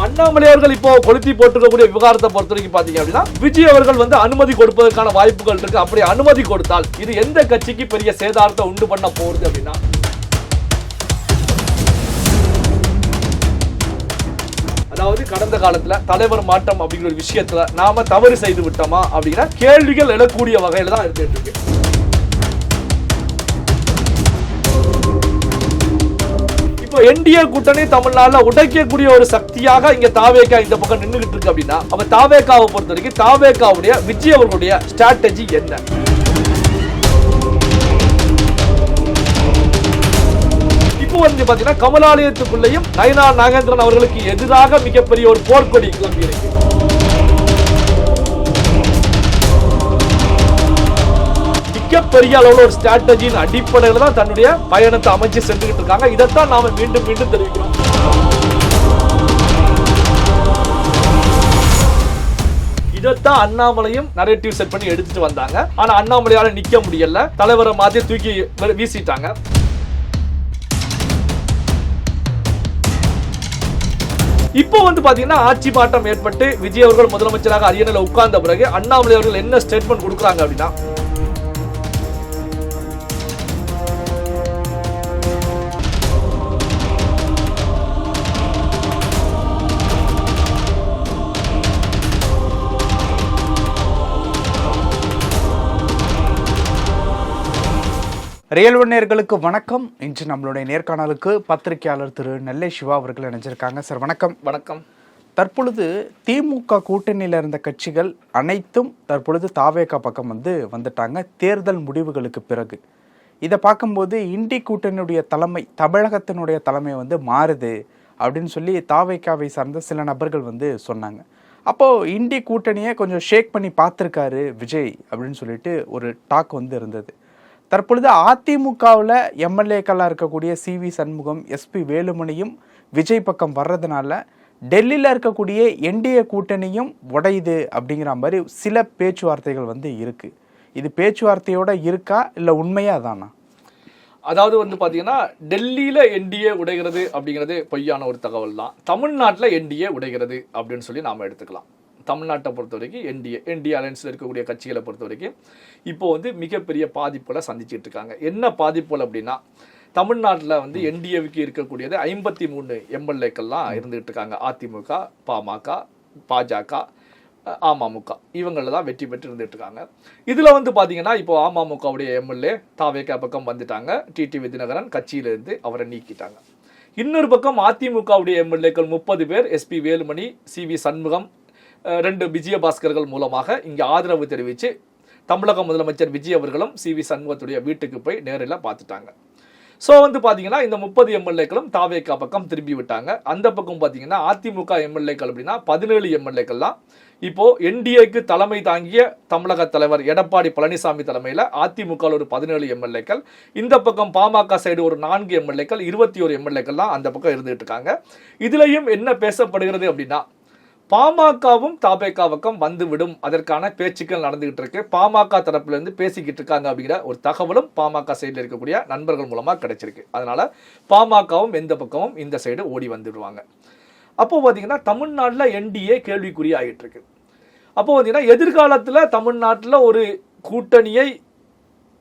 அண்ணாமலை அவர்கள் இப்போ கொளுத்தி போட்டிருக்கக்கூடிய விவகாரத்தை பொறுத்த வரைக்கும் பாத்தீங்க அப்படின்னா விஜய் அவர்கள் வந்து அனுமதி கொடுப்பதற்கான வாய்ப்புகள் இருக்கு. அப்படி அனுமதி கொடுத்தால் இது எந்த கட்சிக்கு பெரிய சேதாரத்தை உண்டு பண்ண போகுது அப்படின்னா, அதாவது கடந்த காலத்துல தலைவர் மாற்றம் அப்படிங்கிற ஒரு விஷயத்துல நாம தவறு செய்து விட்டோமா அப்படிங்கிற கேள்விகள் எழக்கூடிய வகையில தான் இருந்துட்டு இருக்கு. இப்போ என்டிஏ கூட்டணி தமிழ்நாடுல உடைக்கக்கூடிய ஒரு சக்தியாக இங்க தாவேகா இந்த பக்கம் நின்றுகிட்டு இருக்கு அப்படின்னா, அப்ப தாவேகாவை பொறுத்த வரைக்கும் தாவேகாவுடைய விஜய் அவர்களுடைய ஸ்ட்ராட்டஜி என்ன? இப்போ வந்து பாத்தீங்கன்னா கமலாலயத்துக்குள்ளேயும் நயனா நாகேந்திரன் அவர்களுக்கு எதிராக மிகப்பெரிய ஒரு போர்க்கொடி கிளம்பி இருக்கு. மிகப்பெரிய அளவுல ஒரு ஸ்ட்ராட்டஜியின் அடிப்படையில் தான் தன்னுடைய பயணத்தை அமைச்சு சென்றுகிட்டு இருக்காங்க. இதைத்தான் நாம மீண்டும் மீண்டும் தெரிவிக்கிறோம். இதைத்தான் அண்ணாமலையும் நரேட்டிவ் செட் பண்ணி எடுத்துட்டு வந்தாங்க. ஆனா அண்ணாமலையால நிக்க முடியல, தலைவரை மாத்தி தூக்கி வீசிட்டாங்க. இப்போ வந்து பாத்தீங்கன்னா ஆட்சி மாற்றம் ஏற்பட்டு விஜய் அவர்கள் முதலமைச்சராக அரியணையில் உட்கார்ந்த பிறகு அண்ணாமலை அவர்கள் என்ன ஸ்டேட்மெண்ட் கொடுக்குறாங்க அப்படின்னா, ரியல் ஒன் நேயர்களுக்கு வணக்கம். இன்று நம்மளுடைய நேர்காணலுக்கு பத்திரிகையாளர் திரு நெல்லை சிவா அவர்கள் இணைஞ்சிருக்காங்க. சார் வணக்கம். வணக்கம். தற்பொழுது திமுக கூட்டணியில் இருந்த கட்சிகள் அனைத்தும் தற்பொழுது தாவேகா பக்கம் வந்துட்டாங்க தேர்தல் முடிவுகளுக்கு பிறகு. இதை பார்க்கும்போது இண்டி கூட்டணியுடைய தலைமை, தமிழகத்தினுடைய தலைமை மாறுது அப்படின்னு சொல்லி தாவேகாவை சார்ந்த சில நபர்கள் சொன்னாங்க. அப்போது இண்டி கூட்டணியை கொஞ்சம் ஷேக் பண்ணி பார்த்துருக்காரு விஜய் அப்படின்னு சொல்லிட்டு ஒரு டாக் இருந்தது. தற்பொழுது அதிமுகவில் எம்எல்ஏக்களாக இருக்கக்கூடிய சிவி சண்முகம், எஸ்பி வேலுமணியும் விஜய் பக்கம் வர்றதுனால டெல்லியில் இருக்கக்கூடிய என்டிஏ கூட்டணியும் உடையுது அப்படிங்கிற மாதிரி சில பேச்சுவார்த்தைகள் இருக்கு. இது பேச்சுவார்த்தையோட இருக்கா இல்லை உண்மையா தானா? அதாவது பாத்தீங்கன்னா டெல்லியில என்டிஏ உடைகிறது அப்படிங்கிறது பொய்யான ஒரு தகவல் தான். தமிழ்நாட்டில் என்டிஏ உடைகிறது அப்படின்னு சொல்லி நாம எடுத்துக்கலாம். தமிழ்நாட்டை பொறுத்த வரைக்கும் என்டிஏ அலையன்ஸில் இருக்கக்கூடிய கட்சிகளை பொறுத்த வரைக்கும் இப்போ மிகப்பெரிய பாதிப்புகளை சந்திச்சுட்டு இருக்காங்க. என்ன பாதிப்புகள் அப்படின்னா, தமிழ்நாட்டில் என்டிஏவுக்கு இருக்கக்கூடியது 53 எம்எல்ஏக்கள்லாம் இருந்துகிட்டு இருக்காங்க. அதிமுக, பாமக, பாஜக, அமமுக இவங்களில் தான் வெற்றி பெற்று இருந்துட்டு இருக்காங்க. இதில் பார்த்தீங்கன்னா இப்போ அமமுகவுடைய எம்எல்ஏ தாவேகா பக்கம் வந்துட்டாங்க. டிடிவி தினகரன் கட்சியிலிருந்து அவரை நீக்கிட்டாங்க. இன்னொரு பக்கம் அதிமுகவுடைய எம்எல்ஏக்கள் 30 பேர், எஸ்பி வேலுமணி, சிவி சண்முகம், 2 விஜயபாஸ்கர்கள் மூலமாக இங்கே ஆதரவு தெரிவித்து தமிழக முதலமைச்சர் விஜய் அவர்களும் சிவி சண்முகத்துடைய வீட்டுக்கு போய் நேரில் பார்த்துட்டாங்க. ஸோ பார்த்தீங்கன்னா இந்த 30 எம்எல்ஏக்களும் தாவேகா பக்கம் திரும்பி விட்டாங்க. அந்த பக்கம் பார்த்தீங்கன்னா அதிமுக எம்எல்ஏக்கள் அப்படின்னா 17 எம்எல்ஏக்கள் தான் இப்போ என்டிஏக்கு தலைமை தாங்கிய தமிழக தலைவர் எடப்பாடி பழனிசாமி தலைமையில் அதிமுக ஒரு 17 எம்எல்ஏக்கள், இந்த பக்கம் பாமக சைடு ஒரு 4 எம்எல்ஏக்கள், 21 எம்எல்ஏக்கள் தான் அந்த பக்கம் இருந்துகிட்டு இருக்காங்க. இதுலையும் என்ன பேசப்படுகிறது அப்படின்னா, பாமகவும் தாவேகா பக்கம் வந்துவிடும், அதற்கான பேச்சுக்கள் நடந்துகிட்டு இருக்கு, பாமக தரப்புல இருந்து பேசிக்கிட்டு இருக்காங்க அப்படிங்கிற ஒரு தகவலும் பாமக சைடில் இருக்கக்கூடிய நண்பர்கள் மூலமா கிடைச்சிருக்கு. அதனால பாமகவும் எந்த பக்கமும் இந்த சைடு ஓடி வந்துடுவாங்க. அப்போ பார்த்தீங்கன்னா தமிழ்நாட்டில் என்டிஏ கேள்விக்குறி ஆகிட்டு இருக்கு. அப்போ பார்த்தீங்கன்னா எதிர்காலத்தில் தமிழ்நாட்டில் ஒரு கூட்டணியை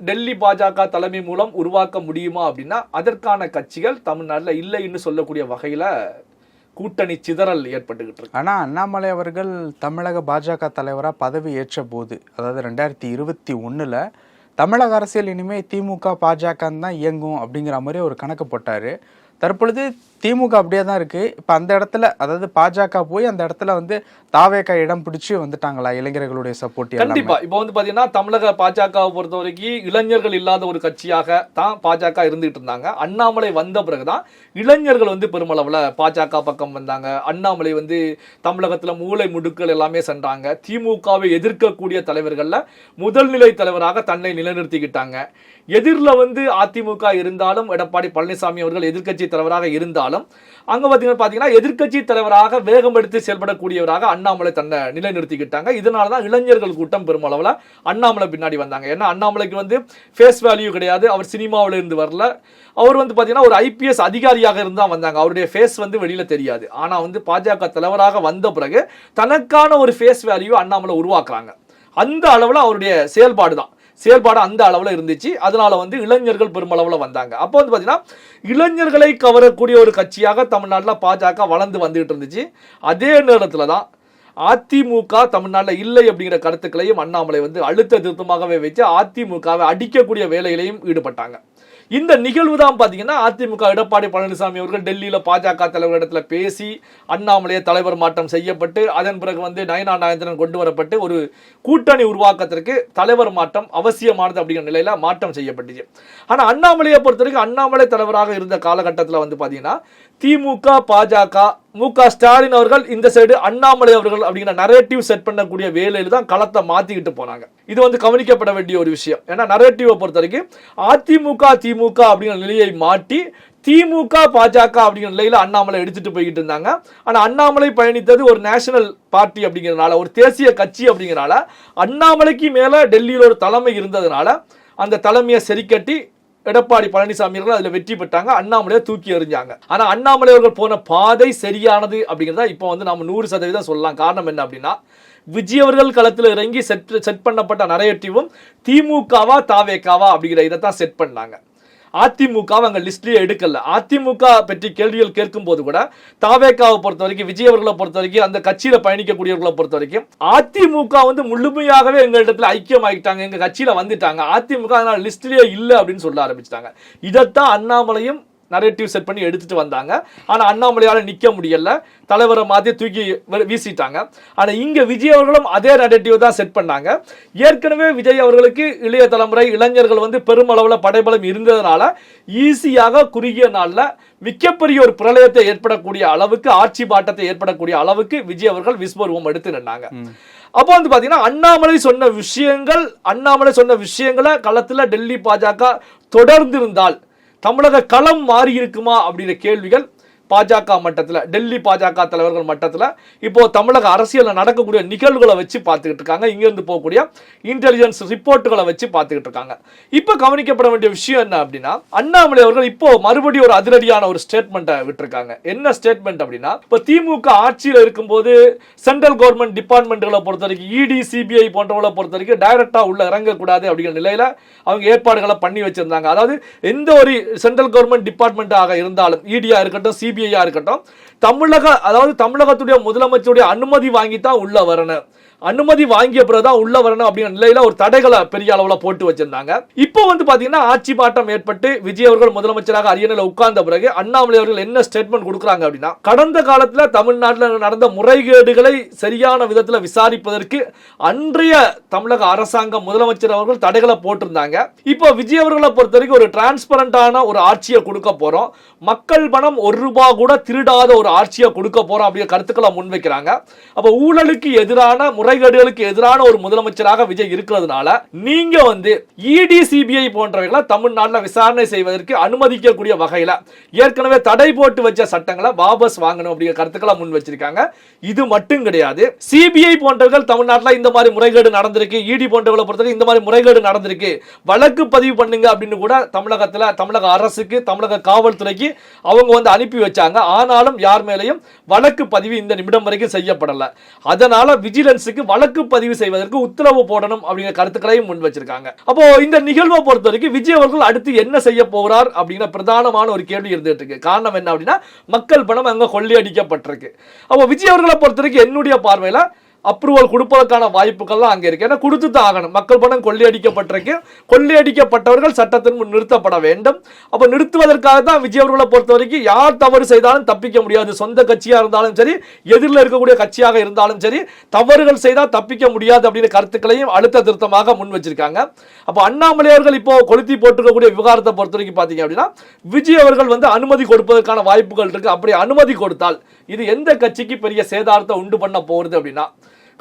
டெல்லி பாஜக தலைமை மூலம் உருவாக்க முடியுமா அப்படின்னா, அதற்கான கட்சிகள் தமிழ்நாட்டில் இல்லைன்னு சொல்லக்கூடிய வகையில் கூட்டணி சிதறல் ஏற்பட்டுக்கிட்டு இருக்கு. ஆனால் அண்ணாமலை அவர்கள் தமிழக பாஜக தலைவராக பதவி ஏற்ற போது, அதாவது 2021 தமிழக அரசியல் இனிமேல் திமுக பாஜகன்னு தான் இயங்கும் அப்படிங்கிற மாதிரி ஒரு கணக்கு போட்டார். தற்பொழுது திமுக அப்படியே தான் இருக்குது. இப்போ அந்த இடத்துல, அதாவது பாஜக போய் அந்த இடத்துல தாவேகா இடம் பிடிச்சி வந்துட்டாங்களா இளைஞர்களுடைய சப்போர்ட்? கண்டிப்பா. இப்போ பார்த்தீங்கன்னா தமிழக பாஜகவை பொறுத்த வரைக்கும் இளைஞர்கள் இல்லாத ஒரு கட்சியாக தான் பாஜக இருந்துகிட்டு இருந்தாங்க. அண்ணாமலை வந்த பிறகுதான் இளைஞர்கள் பெருமளவில் பாஜக பக்கம் வந்தாங்க. அண்ணாமலை தமிழகத்தில் மூளை முடுக்கள் எல்லாமே சென்றாங்க. திமுகவை எதிர்க்கக்கூடிய தலைவர்களில் முதல் நிலை தலைவராக தன்னை நிலைநிறுத்திக்கிட்டாங்க. எதிரில் வந்து அதிமுக இருந்தாலும் எடப்பாடி பழனிசாமி அவர்கள் எதிர்க்கட்சி தலைவராக இருந்தாலும் அங்க பாத்தீங்கன்னா எதிர்க்கட்சி தலைவராக வேகம் எடுத்து செயல்படக்கூடியவராக அண்ணாமலை தன்னை நிலைநிறுத்திக்கிட்டாங்க. இதனாலதான் இளைஞர்கள் கூட்டம் பெருமளவுல அண்ணாமலை பின்னாடி வந்தாங்க. ஏன்னா அண்ணாமலைக்கு வந்து ஃபேஸ் வேல்யூ கிடையாது, அவர் சினிமாவில இருந்து வரல, அவர் வந்து பாத்தீங்கன்னா ஒரு ஐபிஎஸ் அதிகாரியாக இருந்தா வந்தாங்க, அவருடைய ஃபேஸ் வந்து வெளியில தெரியாது. ஆனா வந்து பாஜக தலைவராக வந்த பிறகு தனக்கான ஒரு ஃபேஸ் வேல்யூ அண்ணாமலை உருவாக்குறாங்க. அந்த அளவுல அவருடைய செயல்பாடு அந்த அளவுல இருந்துச்சு. அதனால வந்து இளைஞர்கள் பெருமளவுல வந்தாங்க. அப்போ வந்து பாத்தீங்கன்னா இளைஞர்களை கவரக்கூடிய ஒரு கட்சியாக தமிழ்நாட்டில் பாஜக வளர்ந்து வந்துகிட்டு இருந்துச்சு. அதே நேரத்துல தான் அதிமுக தமிழ்நாட்டில் இல்லை அப்படிங்கிற கருத்துக்களையும் அண்ணாமலை வந்து அழுத்த திருத்தமாகவே வச்சு அதிமுகவை அடிக்கக்கூடிய வேலைகளையும் ஈடுபட்டாங்க. இந்த நிகழ்வு தான் பார்த்தீங்கன்னா அதிமுக எடப்பாடி பழனிசாமி அவர்கள் டெல்லியில் பாஜக தலைவரிடத்தில் பேசி அண்ணாமலையை தலைவர் மாற்றம் செய்யப்பட்டு அதன் பிறகு வந்து நயனா நாகேந்திரன் கொண்டு வரப்பட்டு ஒரு கூட்டணி உருவாக்கத்திற்கு தலைவர் மாற்றம் அவசியமானது அப்படிங்கிற நிலையில மாற்றம் செய்யப்பட்டுச்சு. ஆனால் அண்ணாமலையை பொறுத்த வரைக்கும் அண்ணாமலை தலைவராக இருந்த காலகட்டத்தில் வந்து பார்த்தீங்கன்னா திமுக பாஜக மு.க. ஸ்டாலின் அவர்கள் இந்த சைடு அண்ணாமலை அவர்கள் அப்படிங்கிற நரேட்டிவ் செட் பண்ணக்கூடிய வேலையில தான் களத்தை மாத்திக்கிட்டு போனாங்க. இது வந்து கவனிக்கப்பட வேண்டிய ஒரு விஷயம். ஏன்னா நரேட்டிவை பொறுத்த வரைக்கும் அதிமுக திமுக அப்படிங்கிற நிலையை மாற்றி திமுக பாஜக அப்படிங்கிற நிலையில அண்ணாமலை எடுத்துட்டு போய்கிட்டு இருந்தாங்க. ஆனா அண்ணாமலை பயணித்தது ஒரு நேஷனல் பார்ட்டி அப்படிங்கிறதுனால, ஒரு தேசிய கட்சி அப்படிங்கிறனால, அண்ணாமலைக்கு மேல டெல்லியில் ஒரு தலைமை இருந்ததுனால அந்த தலைமையை சரிக்கட்டி எடப்பாடி பழனிசாமி அவர்கள் அதுல வெற்றி பெற்றாங்க, அண்ணாமலையை தூக்கி எறிஞ்சாங்க. ஆனா அண்ணாமலை அவர்கள் போன பாதை சரியானது அப்படிங்கிறத இப்போ வந்து நம்ம 100% சொல்லலாம். காரணம் என்ன அப்படின்னா விஜய் அவர்கள் களத்தில் இறங்கி செட் பண்ணப்பட்ட நரேட்டிவும் திமுகவா தாவேக்காவா அப்படிங்கிற இதைத்தான் செட் பண்ணாங்க. அதிமுக அங்க லிஸ்ட்லயே எடுக்கல. அதிமுக பற்றி கேள்விகள் கேட்கும் போது கூட தாவேக்காவை பொறுத்த வரைக்கும் விஜய் அவர்களை பொறுத்த வரைக்கும் அந்த கட்சியில பயணிக்கக்கூடியவர்களை பொறுத்த வரைக்கும் அதிமுக வந்து முழுமையாகவே எங்க இடத்துல ஐக்கியம் ஆகிட்டாங்க, எங்க கட்சியில வந்துட்டாங்க, அதிமுக அதனால லிஸ்ட்லயே இல்ல அப்படின்னு சொல்ல ஆரம்பிச்சிட்டாங்க. இதைத்தான் அண்ணாமலையும் நரேட்டிவ் செட் பண்ணி எடுத்துட்டு வந்தாங்க. ஆனா அண்ணாமலையால நிக்க முடியல, தலைவரை மாத்தி தூக்கி வீசிட்டாங்க. ஆனா இங்க விஜய் அவர்களும் அதே நரேட்டிவ் தான் செட் பண்ணாங்க. ஏற்கனவே விஜய் அவர்களுக்கு இளைய தலைமுறை இளைஞர்கள் வந்து பெருமளவுல படைபலம் இருந்ததுனால ஈஸியாக குறுகிய நாள்ல மிகப்பெரிய ஒரு பிரளயத்தை ஏற்படக்கூடிய அளவுக்கு, ஆட்சி பாட்டத்தை ஏற்படக்கூடிய அளவுக்கு விஜய் அவர்கள் விஸ்வரூபம் எடுத்து நின்றாங்க. அப்போ வந்து பாத்தீங்கன்னா அண்ணாமலை சொன்ன விஷயங்களை களத்துல டெல்லி பாஜக தொடர்ந்து இருந்தால் தமிழக களம் மாறி இருக்குமா அப்படிங்கிற கேள்விகள் பாஜக மட்டத்தில், டெல்லி பாஜக தலைவர்கள் மட்டத்தில் இப்போ தமிழக அரசியலில் நடக்கக்கூடிய நிகழ்வுகளை வச்சு பார்த்துக்கிட்டு இருக்காங்க. இங்கிருந்து போகக்கூடிய இன்டெலிஜென்ஸ் ரிப்போர்ட்டுகளை வச்சு பார்த்துக்கிட்டு இருக்காங்க. இப்போ கவனிக்கப்பட வேண்டிய விஷயம் என்ன அப்படின்னா அண்ணாமலை அவர்கள் இப்போ மறுபடியும் ஒரு அதிரடியான ஒரு ஸ்டேட்மெண்ட்டை விட்டுருக்காங்க. என்ன ஸ்டேட்மெண்ட் அப்படின்னா, இப்போ திமுக ஆட்சியில் இருக்கும்போது சென்ட்ரல் கவர்மெண்ட் டிபார்ட்மெண்ட்களை பொறுத்த வரைக்கும் இடி சிபிஐ போன்றவங்களை பொறுத்த வரைக்கும் டைரக்டா உள்ள இறங்கக்கூடாது அப்படிங்கிற நிலையில அவங்க ஏற்பாடுகளை பண்ணி வச்சிருந்தாங்க. அதாவது எந்த ஒரு சென்ட்ரல் கவர்மெண்ட் டிபார்ட்மெண்ட்டாக இருந்தாலும், இடியா இருக்கட்டும் சிபிஐ இருக்கட்டும், தமிழகத்துடைய முதலமைச்சருடைய அனுமதி வாங்கித்தான் உள்ள வரணும், அனுமதி வாங்கிய பிறகுதான் உள்ள வரணும் அப்படிங்கிற நிலையில ஒரு தடைகளை பெரிய அளவுல போட்டு வச்சிருந்தாங்க. இப்போ வந்து பாத்தீங்கன்னா ஆட்சி மாற்றம் ஏற்பட்டு விஜய் அவர்கள் முதலமைச்சராக அரியணையில் உட்கார்ந்த பிறகு அண்ணாமலை அவர்கள் என்ன ஸ்டேட்மெண்ட் கொடுக்குறாங்க அப்படின்னா, கடந்த காலத்துல தமிழ்நாட்டில் நடந்த முறைகேடுகளை சரியான விதத்துல விசாரிப்பதற்கு அன்றைய தமிழக அரசாங்கம் முதலமைச்சர் அவர்கள் தடைகளை போட்டிருந்தாங்க. இப்போ விஜய் அவர்களை பொறுத்த வரைக்கும் ஒரு டிரான்ஸ்பரண்டான ஒரு ஆட்சியை கொடுக்க போறோம், மக்கள் பணம் ₹1 கூட திருடாத ஒரு ஆட்சியை கொடுக்க போறோம் அப்படிங்கிற கருத்துக்களை முன்வைக்கிறாங்க. அப்ப ஊழலுக்கு எதிரான முறைகேடுகளுக்கு எதிரான ஒரு முதலமைச்சராக விஜய் இருக்கிறதுனால நீங்க வந்து இடி சிபிஐ போன்றவைகளை தமிழ்நாட்டில் விசாரணை செய்வதற்கு அனுமதிக்கக்கூடிய வகையில ஏற்கனவே தடை போட்டு வச்ச சட்டங்களை வாபஸ் வாங்கணும் அப்படிங்கிற கருத்துக்களை முன் வச்சிருக்காங்க. இது மட்டும் கிடையாது, சிபிஐ போன்றவர்கள் தமிழ்நாட்டில் இந்த மாதிரி முறைகேடு நடந்திருக்கு, இடி போன்றவர்களை பொறுத்தவரை இந்த மாதிரி முறைகேடு நடந்திருக்கு, வழக்கு பதிவு பண்ணுங்க அப்படின்னு கூட தமிழக அரசுக்கு, தமிழக காவல்துறைக்கு அவங்க வந்து அனுப்பி வச்சாங்க. ஆனாலும் யார் மேலையும் வழக்கு பதிவு இந்த நிமிடம் வரைக்கும் செய்யப்படல. அதனால விஜிலன்ஸுக்கு வழக்கு பதிவு செய்வதற்கு உத்தரவு போடணும் அப்படிங்கிற கருத்துக்களையும் முன் வச்சிருக்காங்க. அப்போ இந்த நிகழ்வை பொறுத்த வரைக்கும் விஜய் அவர்கள் அடுத்து என்ன செய்ய போகிறார் அப்படிங்கிற பிரதானமான ஒரு கேள்வி இருந்துட்டு இருக்கு. காரணம் என்ன அப்படின்னா, மக்கள் பணம் அங்க கொள்ளையடிக்கப்பட்டிருக்கு. அப்போ விஜய் அவர்களை பொறுத்த வரைக்கும் என்னுடைய பார்வையில அப்ரூவல் கொடுப்பதற்கான வாய்ப்புகள்லாம் அங்கே இருக்கு. ஏன்னா கொடுத்து தான் ஆகணும். மக்கள் பணம் கொள்ளையடிக்கப்பட்டிருக்கு, கொள்ளையடிக்கப்பட்டவர்கள் சட்டத்தின் முன் நிறுத்தப்பட வேண்டும். அப்ப நிறுத்துவதற்காக தான் விஜய் அவர்களை பொறுத்த வரைக்கும் யார் தவறு செய்தாலும் தப்பிக்க முடியாது, சொந்த கட்சியா இருந்தாலும் சரி, எதிரில் இருக்கக்கூடிய கட்சியாக இருந்தாலும் சரி, தவறுகள் செய்தால் தப்பிக்க முடியாது அப்படிங்கிற கருத்துக்களையும் அழுத்த திருத்தமாக முன் வச்சிருக்காங்க. அப்ப அண்ணாமலை அவர்கள் இப்போ கொளுத்தி போட்டுக்கக்கூடிய விவகாரத்தை பொறுத்த வரைக்கும் பாத்தீங்க அப்படின்னா விஜய் அவர்கள் வந்து அனுமதி கொடுப்பதற்கான வாய்ப்புகள் இருக்கு. அப்படி அனுமதி கொடுத்தால் இது எந்த கட்சிக்கு பெரிய சேதாரத்தை உண்டு பண்ண போறது அப்படின்னா,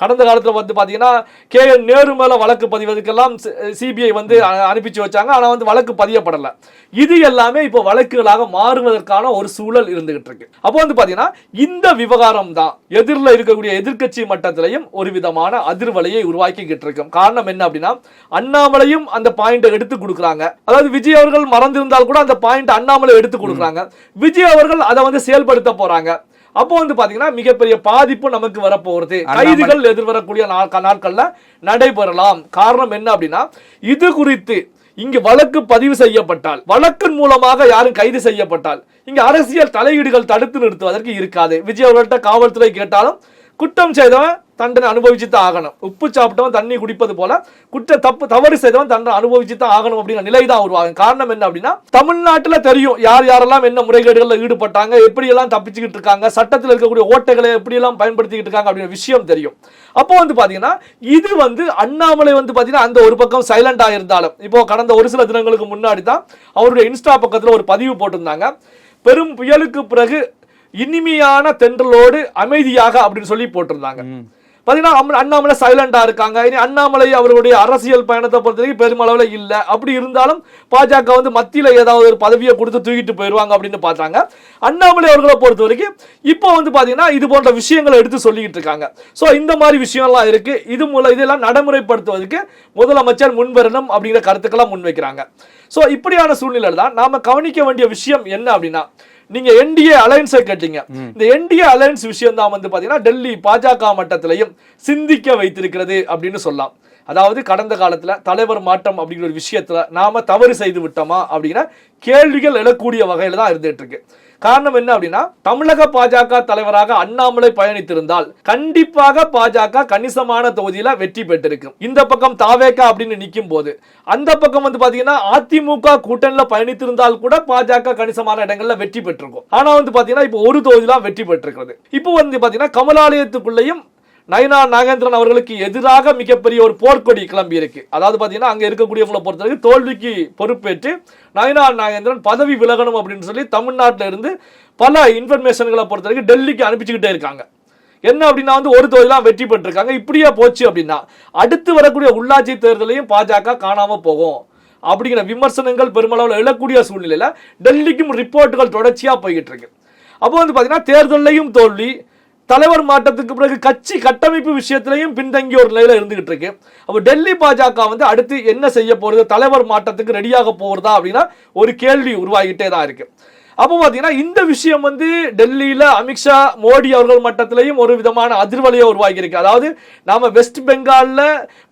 கடந்த காலத்துல வந்து பாத்தீங்கன்னா KN நேரு மேல வழக்கு பதிவதற்கெல்லாம் CBI வந்து அனுப்பிச்சு வச்சாங்க. ஆனா வந்து வழக்கு பதியப்படல. இது எல்லாமே இப்போ வழக்குகளாக மாறுவதற்கான ஒரு சூழல் இருந்துகிட்டு இருக்கு. அப்போ வந்து பாத்தீங்கன்னா இந்த விவகாரம் தான் எதிரில் இருக்கக்கூடிய எதிர்க்கட்சி மட்டத்திலையும் ஒரு விதமான அதிர்வலையை உருவாக்கிக்கிட்டு இருக்கும். காரணம் என்ன அப்படின்னா, அண்ணாமலையும் அந்த பாயிண்டை எடுத்து கொடுக்குறாங்க. அதாவது விஜய் அவர்கள் மறந்திருந்தால் கூட அந்த பாயிண்ட் அண்ணாமலை எடுத்து கொடுக்குறாங்க. விஜய் அவர்கள் அதை வந்து செயல்படுத்த போறாங்க. அப்போ வந்து பாத்தீங்கன்னா மிகப்பெரிய பாதிப்பு நமக்கு வரப்போகிறது. கைதுகள் எதிர்வரக்கூடிய நாட்கள்ல நடைபெறலாம். காரணம் என்ன அப்படின்னா, இது குறித்து இங்கு வழக்கு பதிவு செய்யப்பட்டால், வழக்கின் மூலமாக யாரும் கைது செய்யப்பட்டால், இங்க அரசியல் தலையீடுகள் தடுத்து நிறுத்துவதற்கு இருக்காது. விஜய் அவர்கள்ட்ட காவல்துறை கேட்டாலும் குற்றம் செய்தவன் தண்டனை அனுபவிச்சு தான் ஆகணும். உப்பு சாப்பிட்டவன் தண்ணி குடிப்பது போல தவறு செய்தவன் தண்டனை அனுபவிச்சு தான் ஆகணும் அப்படிங்கிற நிலை தான் உருவாகும். காரணம் என்ன அப்படின்னா, தமிழ்நாட்டுல தெரியும் யார் யாரெல்லாம் என்ன முறைகேடுகளில் ஈடுபட்டாங்க, எப்படி எல்லாம் தப்பிச்சுக்கிட்டு இருக்காங்க, சட்டத்தில் இருக்கக்கூடிய ஓட்டைகளை எப்படி எல்லாம் பயன்படுத்திக்கிட்டு இருக்காங்க அப்படிங்கிற விஷயம் தெரியும். அப்போ வந்து பாத்தீங்கன்னா இது வந்து அண்ணாமலை வந்து பாத்தீங்கன்னா அந்த ஒரு பக்கம் சைலண்டா இருந்தாலும், இப்போ கடந்த ஒரு சில தினங்களுக்கு முன்னாடி தான் அவருடைய இன்ஸ்டா பக்கத்துல ஒரு பதிவு போட்டிருந்தாங்க. பெரும் புயலுக்கு பிறகு இனிமையான தென்றலோடு அமைதியாக அப்படின்னு சொல்லி போட்டிருந்தாங்க. பாத்தீங்கன்னா அண்ணாமலை சைலண்டா இருக்காங்க. இனி அண்ணாமலை அவருடைய அரசியல் பயணத்தை பொறுத்தவரைக்கும் பெருமளவுல இல்ல. அப்படி இருந்தாலும் பாஜக வந்து மத்தியில ஏதாவது ஒரு பதவியை கொடுத்து தூக்கிட்டு போயிருவாங்க அப்படின்னு பார்த்தாங்க. அண்ணாமலை அவர்களை பொறுத்த வரைக்கும் இப்போ வந்து பாத்தீங்கன்னா இது போன்ற விஷயங்களை எடுத்து சொல்லிட்டு இருக்காங்க. சோ இந்த மாதிரி விஷயம்லாம் இருக்கு. இதெல்லாம் நடைமுறைப்படுத்துவதற்கு முதலமைச்சர் முன்வரணும் அப்படிங்கிற கருத்துக்கெல்லாம் முன்வைக்கிறாங்க. சோ இப்படியான சூழ்நிலை தான் நாம கவனிக்க வேண்டிய விஷயம் என்ன அப்படின்னா, நீங்க NDA அலையன்ஸை கேட்டீங்க. இந்த NDA அலையன்ஸ் விஷயம் தான் வந்து பாத்தீங்கன்னா டெல்லி பாஜக மட்டத்திலையும் சிந்திக்க வைத்திருக்கிறது அப்படின்னு சொல்லலாம். அதாவது கடந்த காலத்துல தலைவர் மாற்றம் அப்படிங்கிற ஒரு விஷயத்துல நாம தவறு செய்து விட்டோமா அப்படிங்கிற கேள்விகள் எழக்கூடிய வகையில தான் இருந்துட்டு இருக்கு. காரணம் என்ன அப்படின்னா, தமிழக பாஜக தலைவராக அண்ணாமலை பயணித்திருந்தால் கண்டிப்பாக பாஜக கணிசமான தொகுதியில வெற்றி பெற்றிருக்கும். இந்த பக்கம் தாவேகா அப்படின்னு நிற்கும் போது, அந்த பக்கம் வந்து பாத்தீங்கன்னா அதிமுக கூட்டணியில பயணித்திருந்தால் கூட பாஜக கணிசமான இடங்கள்ல வெற்றி பெற்றிருக்கும். ஆனா வந்து பாத்தீங்கன்னா இப்போ ஒரு தொகுதியில வெற்றி பெற்றிருக்கிறது. இப்போ வந்து பாத்தீங்கன்னா கமலாலயத்துக்குள்ளேயும் நயினா நாகேந்திரன் அவர்களுக்கு எதிராக மிகப்பெரிய ஒரு போர்க்கொடி கிளம்பி இருக்கு. அதாவது பாத்தீங்கன்னா அங்க இருக்கக்கூடியவங்களை பொறுத்தவரைக்கும் தோல்விக்கு பொறுப்பேற்று நயினா நாகேந்திரன் பதவி விலகணும் அப்படின்னு சொல்லி தமிழ்நாட்டில இருந்து பல இன்ஃபர்மேஷன்களை பொறுத்தவரைக்கும் டெல்லிக்கு அனுப்பிச்சுக்கிட்டே இருக்காங்க. என்ன அப்படின்னா வந்து ஒரு தொகுதியெல்லாம் வெற்றி பெற்றிருக்காங்க. இப்படியே போச்சு அப்படின்னா அடுத்து வரக்கூடிய உள்ளாட்சி தேர்தலையும் பாஜக காணாம போகும் அப்படிங்கிற விமர்சனங்கள் பெருமளவில் எழக்கூடிய சூழ்நிலையில டெல்லிக்கும் ரிப்போர்ட்டுகள் தொடர்ச்சியா போய்கிட்டு இருக்கு. அப்போ வந்து பாத்தீங்கன்னா தேர்தலையும் தோல்வி, தலைவர் மாற்றத்துக்கு பிறகு கட்சி கட்டமைப்பு விஷயத்திலையும் பின்தங்கிய ஒரு நிலையில இருந்துகிட்டு இருக்கு. அப்ப டெல்லி பாஜக வந்து அடுத்து என்ன செய்ய போறது, தலைவர் மாற்றத்துக்கு ரெடியாக போறதா அப்படின்னா ஒரு கேள்வி உருவாகிட்டே தான் இருக்கு. அப்போ பாத்தீங்கன்னா இந்த விஷயம் வந்து டெல்லியில அமித்ஷா மோடி அவர்கள் மட்டத்திலையும் ஒரு விதமான அதிர்வலையை உருவாகி இருக்கு. அதாவது நாம வெஸ்ட் பெங்கால்ல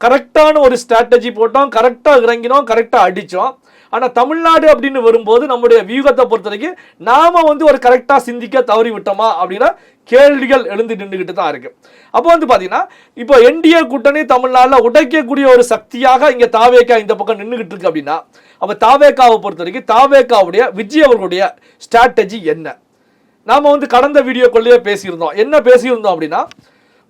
கரெக்டான ஒரு ஸ்ட்ராட்டஜி போட்டோம், கரெக்டா இறங்கினோம், கரெக்டா அடிச்சோம். ஆனா தமிழ்நாடு அப்படின்னு வரும்போது நம்முடைய வியூகத்தை பொறுத்த வரைக்கும் நாம வந்து ஒரு கரெக்டா சிந்திக்க தவறி விட்டோமா அப்படின்னா கேள்விகள் எழுந்து நின்றுகிட்டு தான் இருக்கு. அப்போ வந்து பாத்தீங்கன்னா இப்போ NDA கூட்டணி தமிழ்நாட்டில் உடைக்கக்கூடிய ஒரு சக்தியாக இங்க தாவேகா இந்த பக்கம் நின்றுகிட்டு இருக்கு அப்படின்னா, அப்ப தாவேகாவை பொறுத்த வரைக்கும் தாவேகாவுடைய விஜய் அவர்களுடைய ஸ்ட்ராட்டஜி என்ன? நாம வந்து கடந்த வீடியோக்குள்ளேயே பேசியிருந்தோம். என்ன பேசியிருந்தோம் அப்படின்னா,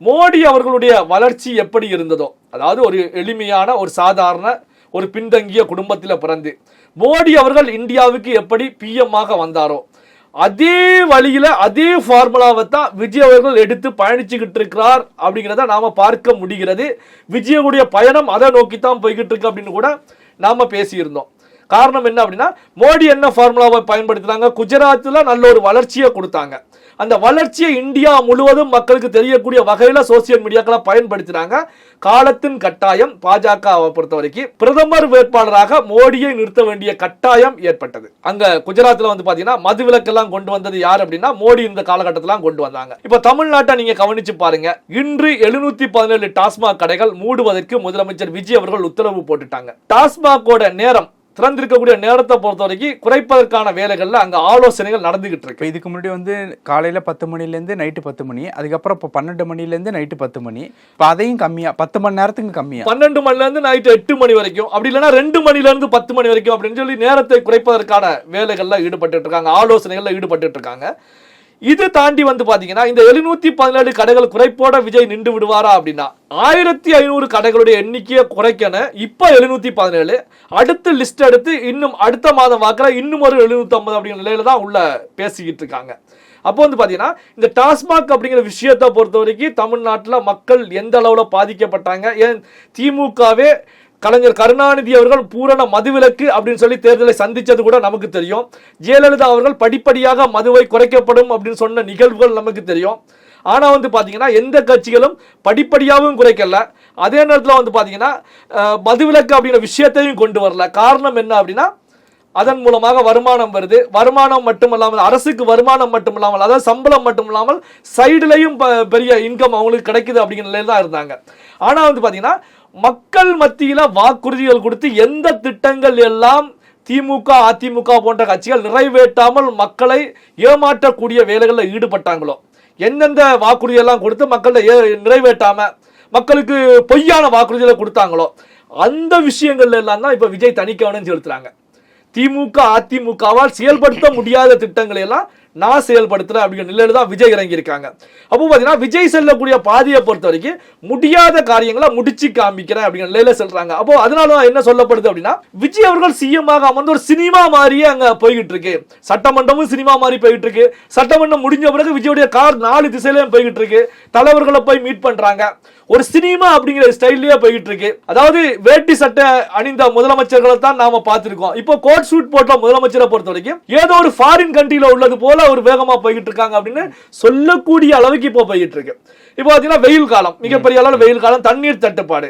மோடி அவர்களுடைய வளர்ச்சி எப்படி இருந்ததோ, அதாவது ஒரு எளிமையான ஒரு சாதாரண ஒரு பின்தங்கிய குடும்பத்தில் பிறந்து மோடி அவர்கள் இந்தியாவுக்கு எப்படி PM ஆக வந்தாரோ அதே வழியில அதே ஃபார்முலாவை தான் விஜய் அவர்கள் எடுத்து பயணிச்சுக்கிட்டு இருக்கிறார் அப்படிங்கிறத நாம பார்க்க முடிகிறது. விஜயுடைய பயணம் அதை நோக்கித்தான் போய்கிட்டு இருக்கு அப்படின்னு கூட நாம பேசியிருந்தோம். காரணம் என்ன அப்படின்னா, மோடி என்ன ஃபார்முலாவை பயன்படுத்தினாங்க, குஜராத்தில் நல்ல ஒரு வளர்ச்சியை கொடுத்தாங்க. அந்த வளர்ச்சியை இந்தியா முழுவதும் மக்களுக்கு தெரியக்கூடிய வகையில சோசியல் மீடியாக்களை பயன்படுத்தினாங்க. காலத்தின் கட்டாயம் பாஜகவை பொறுத்த வரைக்கும் பிரதமர் வேட்பாளராக மோடியை நிறுத்த வேண்டிய கட்டாயம் ஏற்பட்டது. அங்க குஜராத்ல வந்து பாத்தீங்கன்னா மது விலக்கெல்லாம் கொண்டு வந்தது யார் அப்படின்னா மோடி இந்த காலகட்டத்திலாம் கொண்டு வந்தாங்க. இப்ப தமிழ்நாட்டை நீங்க கவனிச்சு பாருங்க. இன்று 717 டாஸ்மாக் கடைகள் மூடுவதற்கு முதலமைச்சர் விஜய் அவர்கள் உத்தரவு போட்டுட்டாங்க. டாஸ்மாகோட நேரம் திறந்திருக்கக்கூடிய நேரத்தை பொறுத்த வரைக்கும் குறைப்பதற்கான வேலைகள்ல அங்க ஆலோசனைகள் நடந்துகிட்டு இருக்கு. இதுக்கு முன்னாடி வந்து காலையில 10 மணிலேருந்து நைட்டு 10 மணி, அதுக்கப்புறம் இப்போ 12 மணிலேருந்து நைட்டு 10 மணி, இப்போ அதையும் கம்மியா 10 மணி நேரத்துக்கு கம்மியா 12 மணில இருந்து நைட்டு 8 மணி வரைக்கும், அப்படி இல்லைன்னா 2 மணில இருந்து 10 மணி வரைக்கும் அப்படின்னு சொல்லி நேரத்தை குறைப்பதற்கான வேலைகள்ல ஈடுபட்டு இருக்காங்க, ஆலோசனைகள்ல ஈடுபட்டு இருக்காங்க. இது தாண்டி வந்து பாத்தீங்கன்னா இந்த 717 கடைகள் குறைப்போட விஜய் நின்று விடுவாரா அப்படின்னா 1500 கடைகளுடைய எண்ணிக்கையை குறைக்கணும். இப்ப 717, அடுத்து லிஸ்ட் எடுத்து இன்னும் அடுத்த மாதம் வாக்குற இன்னும் ஒரு 750 அப்படிங்கிற நிலையில தான் உள்ள பேசிக்கிட்டு இருக்காங்க. அப்போ வந்து பாத்தீங்கன்னா இந்த டாஸ்மாக் அப்படிங்கிற விஷயத்தை பொறுத்த வரைக்கும் தமிழ்நாட்டில் மக்கள் எந்த அளவுல பாதிக்கப்பட்டாங்க, ஏன் திமுகவே கலைஞர் கருணாநிதி அவர்கள் பூரண மதுவிலக்கு அப்படின்னு சொல்லி தேர்தலை சந்திச்சது கூட நமக்கு தெரியும். ஜெயலலிதா அவர்கள் படிப்படியாக மதுவை குறைக்கப்படும் அப்படின்னு சொன்ன நிகழ்வுகள் நமக்கு தெரியும். ஆனா வந்து பாத்தீங்கன்னா எந்த கட்சிகளும் படிப்படியாகவும் குறைக்கல, அதே நேரத்தில் வந்து பாத்தீங்கன்னா மதுவிலக்கு அப்படிங்கிற விஷயத்தையும் கொண்டு வரல. காரணம் என்ன அப்படின்னா அதன் மூலமாக வருமானம் வருது, வருமானம் மட்டுமல்லாமல் அரசுக்கு வருமானம் மட்டுமில்லாமல் அதாவது சம்பளம் மட்டும் இல்லாமல் சைடுலையும் பெரிய இன்கம் அவங்களுக்கு கிடைக்குது அப்படிங்கிற நிலையில தான் இருந்தாங்க. ஆனா வந்து பாத்தீங்கன்னா மக்கள் மத்தியில வாக்குறுதிகள் கொடுத்து எந்த திட்டங்கள் எல்லாம் திமுக அதிமுக போன்ற கட்சிகள் நிறைவேற்றாமல் மக்களை ஏமாற்றக்கூடிய வேலைகளில் ஈடுபட்டாங்களோ, எந்தெந்த வாக்குறுதியெல்லாம் கொடுத்து மக்களை நிறைவேற்றாம மக்களுக்கு பொய்யான வாக்குறுதிகளை கொடுத்தாங்களோ அந்த விஷயங்கள்ல எல்லாம் தான் இப்ப விஜய் தணிக்கவனம் செலுத்துறாங்க. திமுக அதிமுகவால் செயல்படுத்த முடியாத திட்டங்களை எல்லாம் நான் செயல்படுத்துறேன் அப்படிங்கிற நிலையில தான் விஜய் இறங்கி இருக்காங்க. அப்போ பாத்தீங்கன்னா விஜய் செல்லக்கூடிய பாதையை பொறுத்த வரைக்கும் முடியாத காரியங்களை முடிச்சு காமிக்கிறேன் அப்படிங்கிற நிலையில சொல்றாங்க. அப்போ அதனால என்ன சொல்லப்படுது அப்படின்னா விஜய் அவர்கள் சிஎம் ஆக அமர்ந்து ஒரு சினிமா மாதிரியே அங்க போய்கிட்டு இருக்கு. சட்டமன்றமும் சினிமா மாதிரி போய்கிட்டு இருக்கு. சட்டமன்றம் முடிஞ்ச பிறகு விஜயோடைய கார் 4 திசையிலையும் போய்கிட்டு இருக்கு. தலைவர்களை போய் மீட் பண்றாங்க. ஒரு சினிமா அப்படிங்கிற ஸ்டைல்லயே போய்கிட்டு இருக்கு. அதாவது வேட்டி சட்டை அணிந்த முதலமைச்சர்களை தான் நாம பார்த்திருக்கோம். இப்போ கோட் சூட் போட்ட முதலமைச்சரை பொறுத்த வரைக்கும் ஏதோ ஒரு ஃபாரின் கண்ட்ரில உள்ளது போல ஒரு வேகமா போய்கிட்டு இருக்காங்க அப்படின்னு சொல்லக்கூடிய அளவுக்கு இப்போ போய்கிட்டு இருக்கு. இப்போ பாத்தீங்கன்னா வெயில் காலம், மிகப்பெரிய அளவில் வெயில் காலம், தண்ணீர் தட்டுப்பாடு.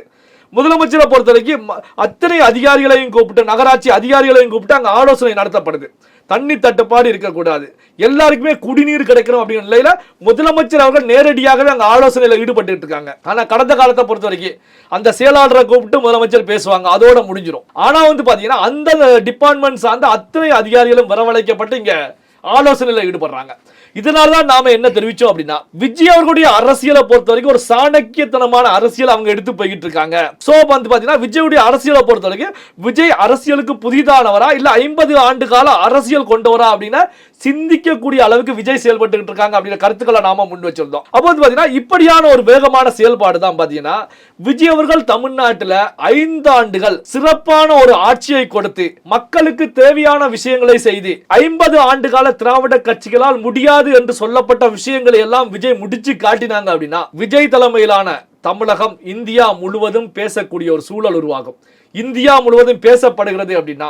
முதலமைச்சரை பொறுத்த வரைக்கும் அத்தனை அதிகாரிகளையும் கூப்பிட்டு, நகராட்சி அதிகாரிகளையும் கூப்பிட்டு அங்க ஆலோசனை நடத்தப்படுது. தண்ணி தட்டுப்பாடு இருக்கக்கூடாது, எல்லாருக்குமே குடிநீர் கிடைக்கணும் அப்படிங்கிற நிலையில முதலமைச்சர் அவர்கள் நேரடியாகவே அங்க ஆலோசனையில ஈடுபட்டு இருக்காங்க. ஆனா கடந்த காலத்தை பொறுத்த வரைக்கும் அந்த செயலாளரை கூப்பிட்டு முதலமைச்சர் பேசுவாங்க, அதோட முடிஞ்சிடும். ஆனா வந்து பாத்தீங்கன்னா அந்த டிபார்ட்மெண்ட் சார்ந்த அத்தனை அதிகாரிகளும் வரவழைக்கப்பட்டு இங்க ஆலோசனையில ஈடுபடுறாங்க. இதனாலதான் நாம என்ன தெரிவிச்சோம் அப்படின்னா விஜய் அவர்களுடைய அரசியலை பொறுத்த வரைக்கும் ஒரு சாணக்கியத்தனமான அரசியல் அவங்க எடுத்து போய்கிட்டு இருக்காங்க. சோ வந்து பாத்தீங்கன்னா விஜயுடைய அரசியலை பொறுத்த வரைக்கும் விஜய் அரசியலுக்கு புதிதானவரா இல்ல 50 ஆண்டு கால அரசியல் கொண்டவரா அப்படின்னு சிந்திக்கக்கூடிய அளவுக்கு விஜய் செயல்பட்டு இருக்காங்க அப்படிங்கிற கருத்துக்களை நாம முன் வச்சிருந்தோம். அப்போ வந்து பாத்தீங்கன்னா இப்படியான ஒரு வேகமான செயல்பாடு தான் பாத்தீங்கன்னா விஜய் அவர்கள் தமிழ்நாட்டில் 5 ஆண்டுகள் சிறப்பான ஒரு ஆட்சியை கொடுத்து மக்களுக்கு தேவையான விஷயங்களை செய்து 50 ஆண்டு கால திராவிட கட்சிகளால் முடியாது என்று சொல்லப்பட்ட விஷயங்களை எல்லாம் விஜய் முடிச்சு காட்டினாங்க அப்படின்னா விஜய் தலைமையிலான தமிழகம் இந்தியா முழுவதும் பேசக்கூடிய ஒரு சூழல் உருவாகும். இந்தியா முழுவதும் பேசப்படுகிறது அப்படின்னா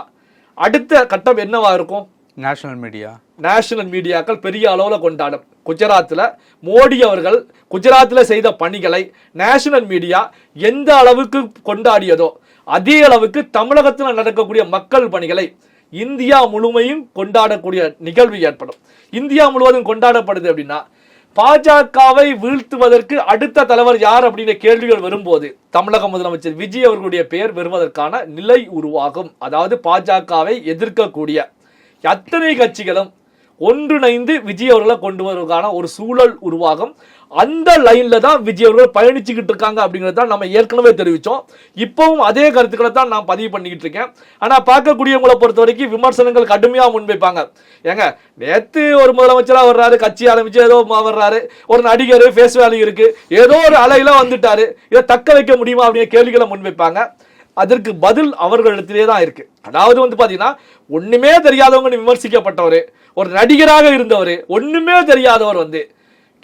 அடுத்த கட்டம் என்னவா இருக்கும்? நேஷனல் மீடியாக்கள் பெரிய அளவில் கொண்டாடும். குஜராத்தில் மோடி அவர்கள் குஜராத்தில் செய்த பணிகளை நேஷனல் மீடியா எந்த அளவுக்கு கொண்டாடியதோ அதே அளவுக்கு தமிழகத்தில் நடக்கக்கூடிய மக்கள் பணிகளை இந்தியா முழுமையும் கொண்டாடக்கூடிய நிகழ்வு ஏற்படும். இந்தியா முழுவதும் கொண்டாடப்படுது அப்படின்னா பாஜகவை வீழ்த்துவதற்கு அடுத்த தலைவர் யார் அப்படின்ற கேள்விகள் வரும்போது தமிழக முதலமைச்சர் விஜய் அவர்களுடைய பெயர் வருவதற்கான நிலை உருவாகும். அதாவது பாஜகவை எதிர்க்கக்கூடிய அத்தனை கட்சிகளும் ஒன்றிணைந்து விஜய் அவர்களை கொண்டு வருவதற்கான ஒரு சூழல் உருவாகும். அந்த லைன்ல தான் விஜய் அவர்கள் பயணிச்சுக்கிட்டு இருக்காங்க அப்படிங்கிறத நம்ம ஏற்கனவே தெரிவிச்சோம். இப்பவும் அதே கருத்துக்களை தான் நான் பதிவு பண்ணிக்கிட்டு இருக்கேன். ஆனா பார்க்கக்கூடியவங்களை பொறுத்த வரைக்கும் விமர்சனங்கள் கடுமையா முன்வைப்பாங்க. ஏங்க நேத்து ஒரு முதலமைச்சரா வர்றாரு, கட்சி ஆரம்பிச்சு ஏதோ வர்றாரு, ஒரு நடிகர் ஃபேஸ் வேல்யூ இருக்கு, ஏதோ ஒரு அலையில வந்துட்டாரு, இதை தக்க வைக்க முடியுமா அப்படிங்கிற கேள்விகளை முன்வைப்பாங்க. அதற்கு பதில் அவர்களிடத்திலே தான் இருக்கு. அதாவது வந்து பாத்தீங்கன்னா ஒண்ணுமே தெரியாதவங்க விமர்சிக்கப்பட்டவர், ஒரு நடிகராக இருந்தவர், ஒண்ணுமே தெரியாதவர் வந்து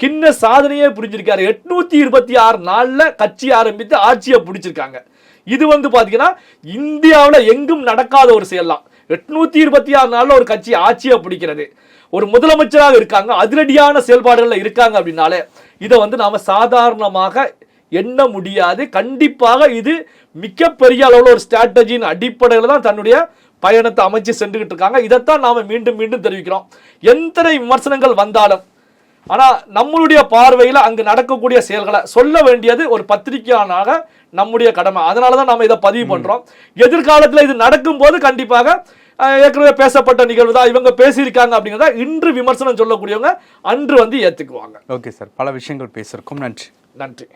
கிண்ண சாதனையே புரிஞ்சிருக்காரு. 826 நாள்ல கட்சி ஆரம்பித்து ஆட்சியை பிடிச்சிருக்காங்க. இது வந்து பாத்தீங்கன்னா இந்தியாவில் எங்கும் நடக்காத ஒரு செயல்லாம். 826 நாள்ல ஒரு கட்சி ஆட்சியை பிடிக்கிறது, ஒரு முதலமைச்சராக இருக்காங்க, அதிரடியான செயல்பாடுகள்ல இருக்காங்க அப்படின்னாலே இதை வந்து நாம சாதாரணமாக எண்ண முடியாது. கண்டிப்பாக இது மிகப்பெரிய அளவில் ஒரு ஸ்ட்ராட்டஜியின் அடிப்படையில் தான் தன்னுடைய பயணத்தை அமைச்சு சென்றுகிட்டு இருக்காங்க. இதைத்தான் நாம மீண்டும் மீண்டும் தெரிவிக்கிறோம். எத்தனை விமர்சனங்கள் வந்தாலும் ஆனா நம்மளுடைய பார்வையில் அங்கு நடக்கக்கூடிய செயல்களை சொல்ல வேண்டியது ஒரு பத்திரிகையாளராக நம்முடைய கடமை. அதனாலதான் நாம இதை பதிவு பண்றோம். எதிர்காலத்தில் இது நடக்கும் போது கண்டிப்பாக ஏற்கனவே பேசப்பட்ட நிகழ்வு தான், இவங்க பேசியிருக்காங்க அப்படிங்கிறத இன்று விமர்சனம் சொல்லக்கூடியவங்க அன்று வந்து ஏத்துக்குவாங்க. ஓகே சார், பல விஷயங்கள் பேசியிருக்கோம். நன்றி.